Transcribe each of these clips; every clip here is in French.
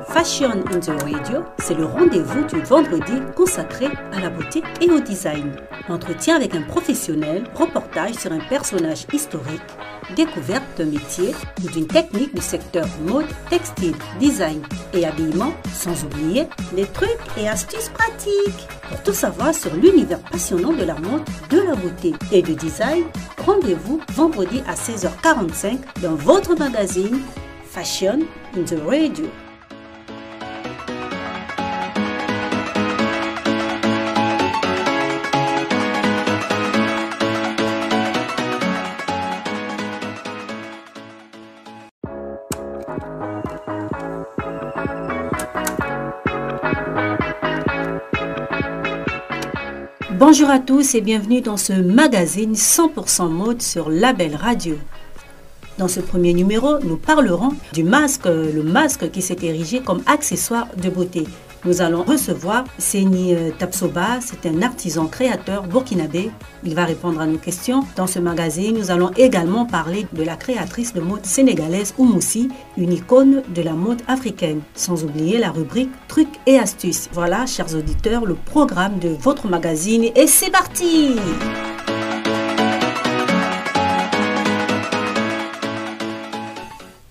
Fashion in the Radio, c'est le rendez-vous du vendredi consacré à la beauté et au design. Entretien avec un professionnel, reportage sur un personnage historique, découverte d'un métier ou d'une technique du secteur mode, textile, design et habillement, sans oublier les trucs et astuces pratiques. Pour tout savoir sur l'univers passionnant de la mode, de la beauté et du design, rendez-vous vendredi à 16h45 dans votre magazine Fashion in the Radio. Bonjour à tous et bienvenue dans ce magazine 100% mode sur Label Radio. Dans ce premier numéro, nous parlerons du masque, le masque qui s'est érigé comme accessoire de beauté. Nous allons recevoir Seni Tapsoba, c'est un artisan créateur burkinabé. Il va répondre à nos questions. Dans ce magazine, nous allons également parler de la créatrice de mode sénégalaise Oumoussi, une icône de la mode africaine. Sans oublier la rubrique trucs et astuces. Voilà, chers auditeurs, le programme de votre magazine et c'est parti!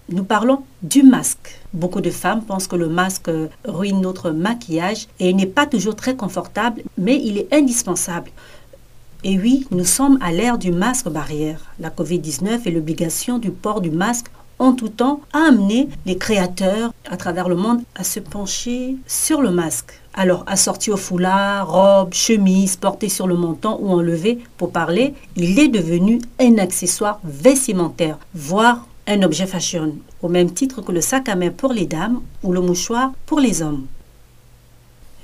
Nous parlons du masque. Beaucoup de femmes pensent que le masque ruine notre maquillage et il n'est pas toujours très confortable, mais il est indispensable. Et oui, nous sommes à l'ère du masque barrière. La Covid-19 et l'obligation du port du masque en tout temps a amené les créateurs à travers le monde à se pencher sur le masque. Alors, assorti au foulard, robe, chemise, porté sur le menton ou enlevé pour parler, il est devenu un accessoire vestimentaire, voire un objet fashion, au même titre que le sac à main pour les dames ou le mouchoir pour les hommes.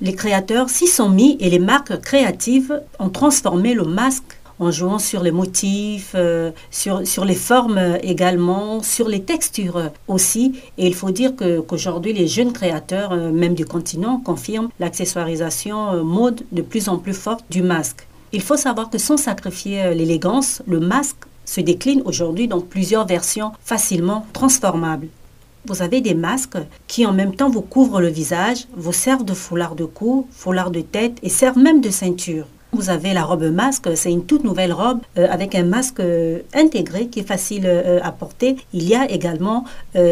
Les créateurs s'y sont mis et les marques créatives ont transformé le masque en jouant sur les motifs, sur les formes également, sur les textures aussi. Et il faut dire qu'aujourd'hui, les jeunes créateurs, même du continent, confirment l'accessoirisation mode de plus en plus forte du masque. Il faut savoir que sans sacrifier l'élégance, le masque se décline aujourd'hui dans plusieurs versions facilement transformables. Vous avez des masques qui en même temps vous couvrent le visage, vous servent de foulard de cou, foulard de tête et servent même de ceinture. Vous avez la robe masque, c'est une toute nouvelle robe avec un masque intégré qui est facile à porter. Il y a également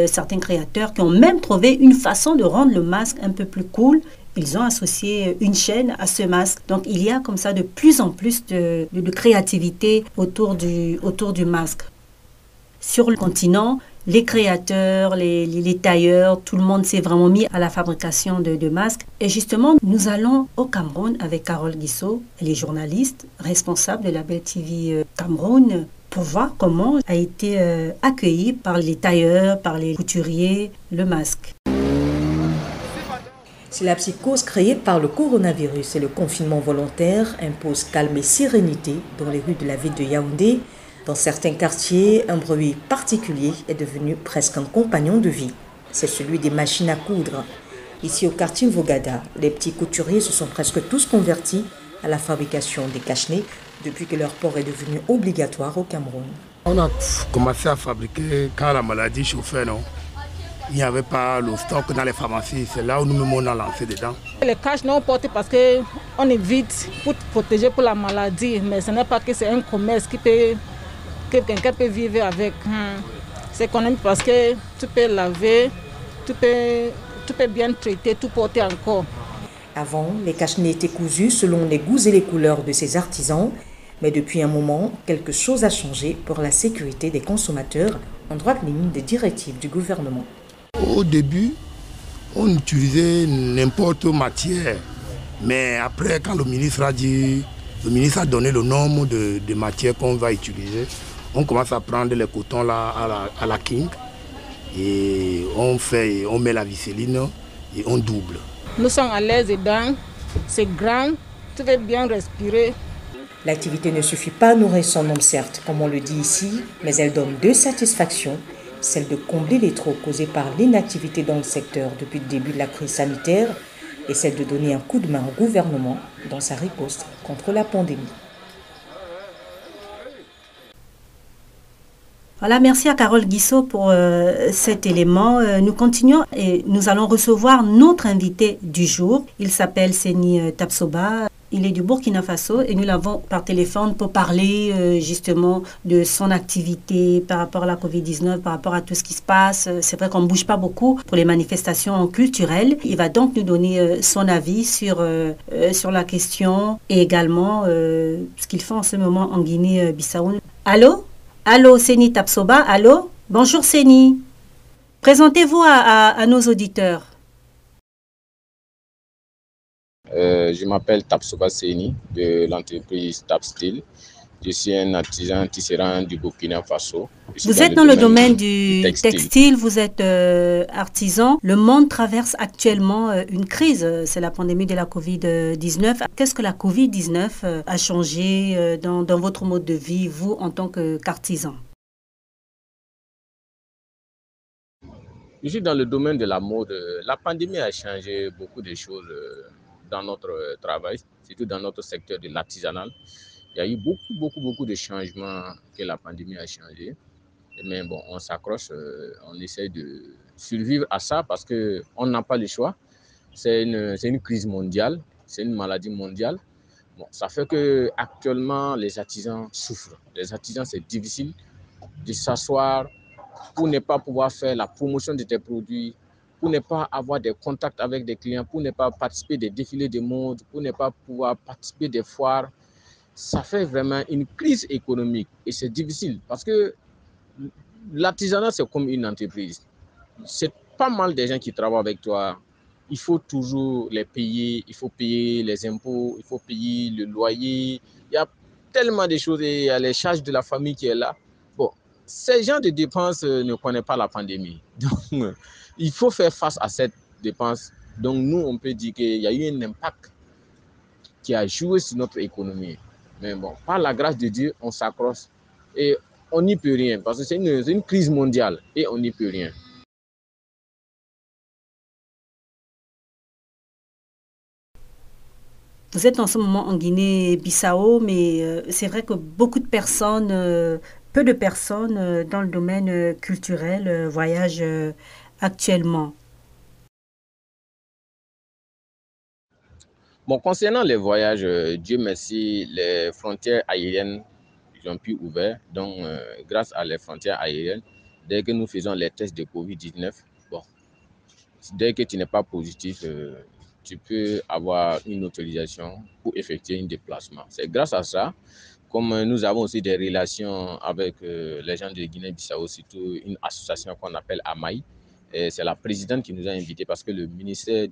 certains créateurs qui ont même trouvé une façon de rendre le masque un peu plus cool. Ils ont associé une chaîne à ce masque. Donc, il y a comme ça de plus en plus de créativité autour du masque. Sur le continent, les créateurs, les tailleurs, tout le monde s'est vraiment mis à la fabrication de masques. Et justement, nous allons au Cameroun avec Carole Guissot, elle est journaliste, responsable de la Belle TV Cameroun, pour voir comment a été accueilli par les tailleurs, par les couturiers, le masque. Si la psychose créée par le coronavirus et le confinement volontaire impose calme et sérénité dans les rues de la ville de Yaoundé, dans certains quartiers, un bruit particulier est devenu presque un compagnon de vie. C'est celui des machines à coudre. Ici au quartier Vogada, les petits couturiers se sont presque tous convertis à la fabrication des cache-nez depuis que leur port est devenu obligatoire au Cameroun. On a commencé à fabriquer quand la maladie chauffait, non? Il n'y avait pas le stock dans les pharmacies, c'est là où nous-mêmes on a lancé dedans. Les cache-nez on porte parce qu'on évite pour protéger pour la maladie, mais ce n'est pas que c'est un commerce que quelqu'un peut vivre avec. C'est économique parce que tu peux laver, tu peux bien traiter, tout porter encore. Avant, les cache-nez étaient cousus selon les goûts et les couleurs de ces artisans, mais depuis un moment, quelque chose a changé pour la sécurité des consommateurs en droite ligne des directives du gouvernement. Au début, on utilisait n'importe quelle matière. Mais après, quand le ministre a donné le nombre de matières qu'on va utiliser, on commence à prendre les cotons là, à la King et on met la visseline et on double. Nous sommes à l'aise dedans, c'est grand, tu veux bien respirer. L'activité ne suffit pas à nourrir son homme, certes, comme on le dit ici, mais elle donne deux satisfactions. Celle de combler les trous causés par l'inactivité dans le secteur depuis le début de la crise sanitaire et celle de donner un coup de main au gouvernement dans sa riposte contre la pandémie. Voilà, merci à Carole Guissot pour cet élément. Nous continuons et nous allons recevoir notre invité du jour. Il s'appelle Seni Tapsoba. Il est du Burkina Faso et nous l'avons par téléphone pour parler justement de son activité par rapport à la Covid-19, par rapport à tout ce qui se passe. C'est vrai qu'on ne bouge pas beaucoup pour les manifestations culturelles. Il va donc nous donner son avis sur la question et également ce qu'il fait en ce moment en Guinée-Bissau. Allô? Allô, Seni Tapsoba, allô? Bonjour Seni. Présentez-vous à nos auditeurs. Je m'appelle Tapsoba Seni de l'entreprise Tapsteel. Je suis un artisan tisserand du Burkina Faso. Vous êtes dans le domaine du textile, vous êtes artisan. Le monde traverse actuellement une crise, c'est la pandémie de la Covid-19. Qu'est-ce que la Covid-19 a changé dans votre mode de vie, vous, en tant qu'artisan? Je suis dans le domaine de la mode. La pandémie a changé beaucoup de choses dans notre travail, surtout dans notre secteur de l'artisanal. Il y a eu beaucoup de changements que la pandémie a changé. Mais bon, on s'accroche, on essaie de survivre à ça parce qu'on n'a pas le choix. C'est une crise mondiale, c'est une maladie mondiale. Bon, ça fait qu'actuellement, les artisans souffrent. Les artisans, c'est difficile de s'asseoir pour ne pas pouvoir faire la promotion de tes produits, pour ne pas avoir des contacts avec des clients, pour ne pas participer des défilés de mode, pour ne pas pouvoir participer des foires. Ça fait vraiment une crise économique et c'est difficile parce que l'artisanat, c'est comme une entreprise. C'est pas mal de gens qui travaillent avec toi. Il faut toujours les payer, il faut payer les impôts, il faut payer le loyer. Il y a tellement de choses et il y a les charges de la famille qui est là. Bon, ces gens de dépenses ne connaissent pas la pandémie. Donc, il faut faire face à cette dépense. Donc, nous, on peut dire qu'il y a eu un impact qui a joué sur notre économie. Mais bon, par la grâce de Dieu, on s'accroche et on n'y peut rien parce que c'est une crise mondiale et on n'y peut rien. Vous êtes en ce moment en Guinée-Bissau, mais c'est vrai que beaucoup de personnes, peu de personnes dans le domaine culturel voyagent actuellement. Bon, concernant les voyages, Dieu merci, les frontières aériennes ont pu ouvrir. Donc, grâce à les frontières aériennes, dès que nous faisons les tests de Covid-19, bon, dès que tu n'es pas positif, tu peux avoir une autorisation pour effectuer un déplacement. C'est grâce à ça, comme nous avons aussi des relations avec les gens de Guinée-Bissau, surtout une association qu'on appelle AMAI. C'est la présidente qui nous a invités parce que le ministère